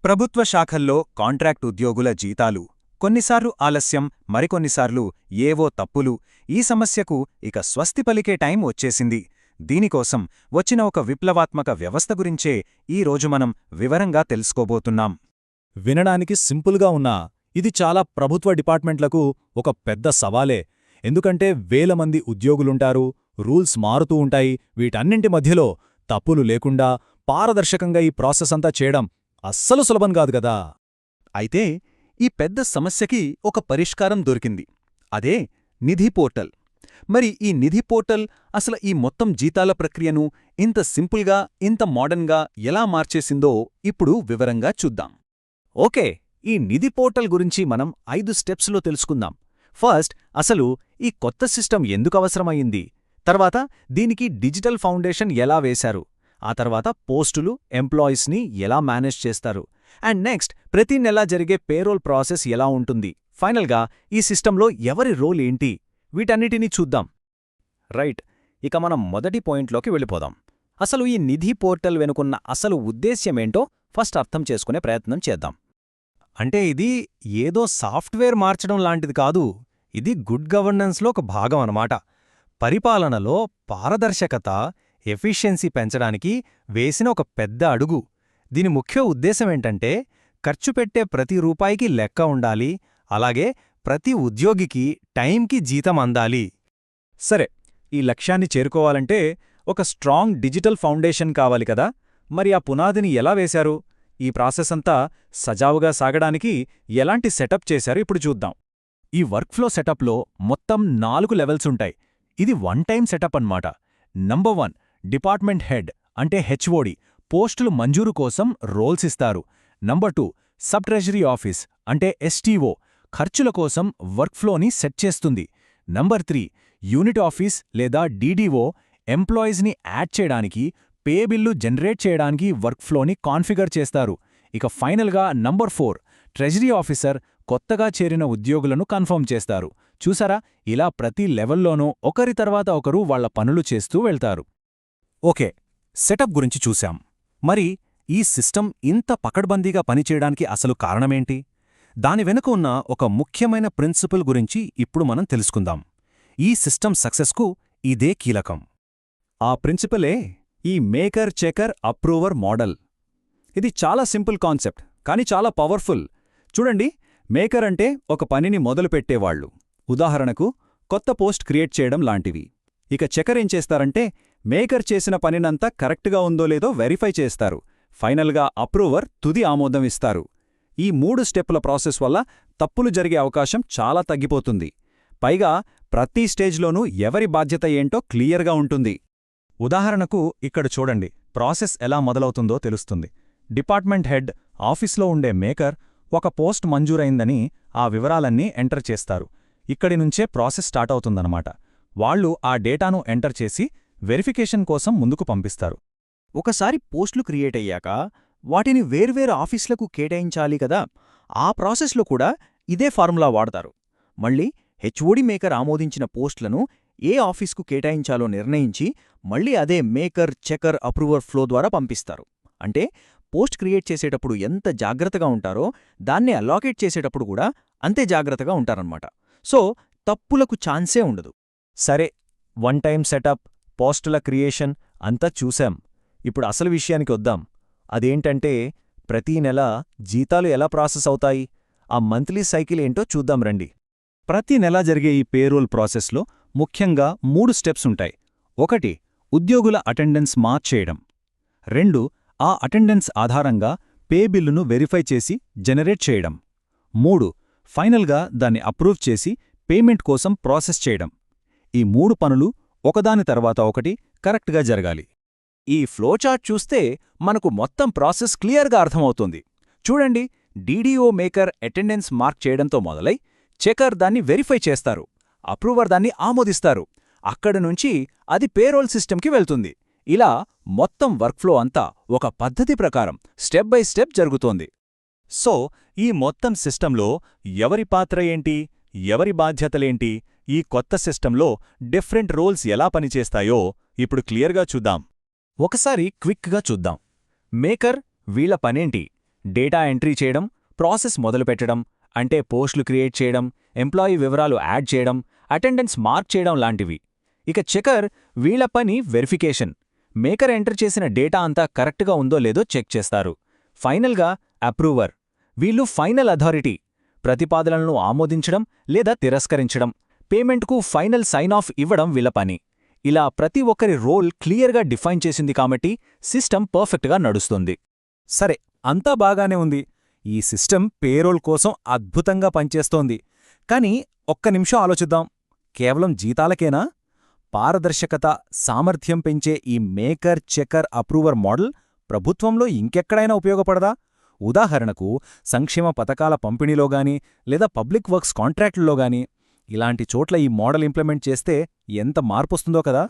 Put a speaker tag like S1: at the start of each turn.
S1: ప్రభుత్వ శాఖల్లో కాంట్రాక్ట్ ఉద్యోగుల జీతాలు కొన్నిసార్లు ఆలస్యం, మరికొన్నిసార్లు ఏవో తప్పులు. ఈ సమస్యకు ఇక స్వస్తి పలికే టైం వచ్చేసింది. దీనికోసం వచ్చిన ఒక విప్లవాత్మక వ్యవస్థ గురించే ఈరోజు మనం వివరంగా తెలుసుకోబోతున్నాం.
S2: వినడానికి సింపుల్గా ఉన్నా ఇది చాలా ప్రభుత్వ డిపార్ట్మెంట్లకు ఒక పెద్ద సవాలే. ఎందుకంటే వేల మంది ఉద్యోగులుంటారు, రూల్స్ మారుతూ ఉంటాయి. వీటన్నింటి మధ్యలో తప్పులు లేకుండా పారదర్శకంగా ఈ ప్రాసెస్ అంతా చేయడం అస్సలు సులభం కాదు గదా.
S1: అయితే ఈ పెద్ద సమస్యకి ఒక పరిష్కారం దొరికింది. అదే నిధి పోర్టల్. మరి ఈ నిధి పోర్టల్ అసలు ఈ మొత్తం జీతాల ప్రక్రియను ఇంత సింపుల్గా, ఇంత మోడర్న్గా ఎలా మార్చేసిందో ఇప్పుడు వివరంగా చూద్దాం.
S2: ఓకే, ఈ నిధి పోర్టల్ గురించి మనం 5 స్టెప్స్లో తెలుసుకుందాం. ఫస్ట్, అసలు ఈ కొత్త సిస్టమ్ ఎందుకు అవసరమయ్యింది, తర్వాత దీనికి డిజిటల్ ఫౌండేషన్ ఎలా వేశారు, ఆ తర్వాత పోస్టులు, ఎంప్లాయీస్ని ఎలా మేనేజ్ చేస్తారు, అండ్ నెక్స్ట్ ప్రతి నెలా జరిగే పేరోల్ ప్రాసెస్ ఎలా ఉంటుంది, ఫైనల్గా ఈ సిస్టంలో ఎవరి రోల్ ఏంటి, వీటన్నిటినీ చూద్దాం. రైట్, ఇక మనం మొదటి పాయింట్లోకి వెళ్ళిపోదాం. అసలు ఈ నిధి పోర్టల్ వెనుకున్న అసలు ఉద్దేశ్యమేంటో ఫస్ట్ అర్థం చేసుకునే ప్రయత్నం చేద్దాం. అంటే ఇది ఏదో సాఫ్ట్వేర్ మార్చడం లాంటిది కాదు, ఇది గుడ్ గవర్నెన్స్లో ఒక భాగం అన్నమాట. పరిపాలనలో పారదర్శకత, ఎఫిషియన్సీ పెంచడానికి వేసిన ఒక పెద్ద అడుగు. దీని ముఖ్య ఉద్దేశమేంటంటే ఖర్చు పెట్టే ప్రతి రూపాయికి లెక్క ఉండాలి, అలాగే ప్రతి ఉద్యోగికి టైంకి జీతం అందాలి. సరే, ఈ లక్ష్యాన్ని చేరుకోవాలంటే ఒక స్ట్రాంగ్ డిజిటల్ ఫౌండేషన్ కావాలి కదా. మరి ఆ పునాదిని ఎలా వేశారు, ఈ ప్రాసెస్ అంతా సజావుగా సాగడానికి ఎలాంటి సెటప్ చేశారు ఇప్పుడు చూద్దాం. ఈ వర్క్ఫ్లో సెటప్లో మొత్తం 4 లెవెల్స్ ఉంటాయి. ఇది వన్ టైం సెటప్ అన్నమాట. నంబర్ 1, డిపార్ట్మెంట్ హెడ్ అంటే హెచ్ఓడి పోస్టులు మంజూరు కోసం రోల్స్ ఇస్తారు. నంబర్ 2, సబ్ ట్రెజరీ ఆఫీస్ అంటే ఎస్టీఓ ఖర్చుల కోసం వర్క్ఫ్లోని సెట్ చేస్తుంది. నంబర్ 3, యూనిట్ ఆఫీస్ లేదా డీడీఓ ఎంప్లాయీస్ని యాడ్ చేయడానికి, పే బిల్లు జనరేట్ చేయడానికి వర్క్ఫ్లోని కాన్ఫిగర్ చేస్తారు. ఇక ఫైనల్గా నంబర్ 4, ట్రెజరీ ఆఫీసర్ కొత్తగా చేరిన ఉద్యోగులను కన్ఫర్మ్ చేస్తారు. చూసారా, ఇలా ప్రతి లెవెల్లోనూ ఒకరి తర్వాత ఒకరు వాళ్ల పనులు చేస్తూ వెళ్తారు. ఓకే, సెటప్ గురించి చూశాం. మరి ఈ సిస్టమ్ ఇంత పకడ్బందీగా పనిచేయడానికి అసలు కారణమేంటి? దాని వెనుక ఉన్న ఒక ముఖ్యమైన ప్రిన్సిపల్ గురించి ఇప్పుడు మనం తెలుసుకుందాం. ఈ సిస్టమ్ సక్సెస్కు ఇదే కీలకం. ఆ ప్రిన్సిపలే ఈ మేకర్ చెకర్ అప్రూవర్ మోడల్. ఇది చాలా సింపుల్ కాన్సెప్ట్, కానీ చాలా పవర్ఫుల్. చూడండి, మేకర్ అంటే ఒక పనిని మొదలుపెట్టేవాళ్లు, ఉదాహరణకు కొత్త పోస్ట్ క్రియేట్ చేయడం లాంటివి. ఇక చెకర్ ఏం చేస్తారంటే మేకర్ చేసిన పనినంతా కరెక్ట్గా ఉందో లేదో వెరిఫై చేస్తారు. ఫైనల్గా అప్రూవర్ తుది ఆమోదం ఇస్తారు. ఈ 3 స్టెప్పుల ప్రాసెస్ వల్ల తప్పులు జరిగే అవకాశం చాలా తగ్గిపోతుంది. పైగా ప్రతి స్టేజ్లోనూ ఎవరి బాధ్యత ఏంటో క్లియర్గా ఉంటుంది. ఉదాహరణకు ఇక్కడ చూడండి, ప్రాసెస్ ఎలా మొదలవుతుందో తెలుస్తుంది. డిపార్ట్మెంట్ హెడ్ ఆఫీస్లో ఉండే మేకర్ ఒక పోస్ట్ మంజూరైందని ఆ వివరాలన్నీ ఎంటర్ చేస్తారు. ఇక్కడి నుంచే ప్రాసెస్ స్టార్ట్ అవుతుందన్నమాట. వాళ్లు ఆ డేటాను ఎంటర్ చేసి వెరిఫికేషన్ కోసం ముందుకు పంపిస్తారు.
S3: ఒకసారి పోస్టులు క్రియేట్ అయ్యాక వాటిని వేర్వేరు ఆఫీసులకు కేటాయించాలి కదా. ఆ ప్రాసెస్లో కూడా ఇదే ఫార్ములా వాడతారు. మళ్ళీ హెచ్ఓడి మేకర్ ఆమోదించిన పోస్టులను ఏ ఆఫీస్కు కేటాయించాలో నిర్ణయించి మళ్ళీ అదే మేకర్ చెకర్ అప్రూవర్ ఫ్లో ద్వారా పంపిస్తారు. అంటే పోస్ట్ క్రియేట్ చేసేటప్పుడు ఎంత జాగ్రత్తగా ఉంటారో దాన్ని అలాకేట్ చేసేటప్పుడు కూడా అంతే జాగ్రత్తగా ఉంటారన్నమాట. సో తప్పులకు ఛాన్సే ఉండదు.
S2: సరే, వన్ టైం సెటప్, పోస్టుల క్రియేషన్ అంతా చూశాం. ఇప్పుడు అసలు విషయానికి వద్దాం. అదేంటంటే ప్రతీ నెల జీతాలు ఎలా ప్రాసెస్ అవుతాయి, ఆ మంత్లీ సైకిల్ ఏంటో చూద్దాం రండి. ప్రతి నెలా జరిగే ఈ పేరోల్ ప్రాసెస్లో ముఖ్యంగా 3 స్టెప్స్ ఉంటాయి. 1, ఉద్యోగుల అటెండెన్స్ మార్క్ చేయడం. 2, ఆ అటెండెన్స్ ఆధారంగా పే బిల్లును వెరిఫై చేసి జనరేట్ చేయడం. 3, ఫైనల్గా దాన్ని అప్రూవ్ చేసి పేమెంట్ కోసం ప్రాసెస్ చేయడం. ఈ 3 పనులు ఒకదాని తర్వాత ఒకటి కరెక్ట్గా జరగాలి.
S3: ఈ ఫ్లోచార్ట్ చూస్తే మనకు మొత్తం ప్రాసెస్ క్లియర్గా అర్థమవుతుంది. చూడండి, డీడీఓ మేకర్ అటెండెన్స్ మార్క్ చేయడంతో మొదలై చెకర్ దాన్ని వెరిఫై చేస్తారు, అప్రూవర్ దాన్ని ఆమోదిస్తారు, అక్కడి నుంచి అది పేరోల్ సిస్టమ్కి వెళ్తుంది. ఇలా మొత్తం వర్క్ఫ్లో అంతా ఒక పద్ధతి ప్రకారం స్టెప్ బై స్టెప్ జరుగుతోంది.
S2: సో ఈ మొత్తం సిస్టంలో ఎవరి పాత్ర ఏంటి, ఎవరి బాధ్యతలేంటి, ఈ కొత్త సిస్టంలో డిఫరెంట్ రోల్స్ ఎలా పనిచేస్తాయో ఇప్పుడు క్లియర్గా చూద్దాం. ఒకసారి క్విక్గా చూద్దాం. మేకర్ వీళ్ల పనేంటి, డేటా ఎంట్రీ చేయడం, ప్రాసెస్ మొదలుపెట్టడం, అంటే పోస్టులు క్రియేట్ చేయడం, ఎంప్లాయీ వివరాలు యాడ్ చేయడం, అటెండెన్స్ మార్క్ చేయడం లాంటివి. ఇక చెకర్ వీళ్ల పని వెరిఫికేషన్. మేకర్ ఎంటర్ చేసిన డేటా అంతా కరెక్ట్గా ఉందో లేదో చెక్ చేస్తారు. ఫైనల్గా అప్రూవర్. వీళ్ళు ఫైనల్ అథారిటీ. ప్రతిపాదనలను ఆమోదించడం లేదా తిరస్కరించడం, పేమెంట్కు ఫైనల్ సైన్ ఆఫ్ ఇవ్వడం వీళ్ళ పని. ఇలా ప్రతి ఒక్కరి రోల్ క్లియర్గా డిఫైన్ చేసింది కాబట్టి సిస్టమ్ పర్ఫెక్ట్గా నడుస్తుంది.
S4: సరే, అంతా బాగానే ఉంది. ఈ సిస్టమ్ పేరోల్ కోసం అద్భుతంగా పనిచేస్తోంది. కానీ ఒక్క నిమిషం ఆలోచిద్దాం. కేవలం జీతాలకేనా? పారదర్శకత, సామర్థ్యం పెంచే ఈ మేకర్, చెకర్, అప్రూవర్ మోడల్ ప్రభుత్వంలో ఇంకెక్కడైనా ఉపయోగపడదా? ఉదాహరణకు సంక్షేమ పథకాల పంపిణీలోగాని లేదా పబ్లిక్ వర్క్స్ కాంట్రాక్టుల్లోగాని. ఇలాంటి చోట్ల ఈ మోడల్ ఇంప్లిమెంట్ చేస్తే ఎంత మార్పొస్తుందో కదా.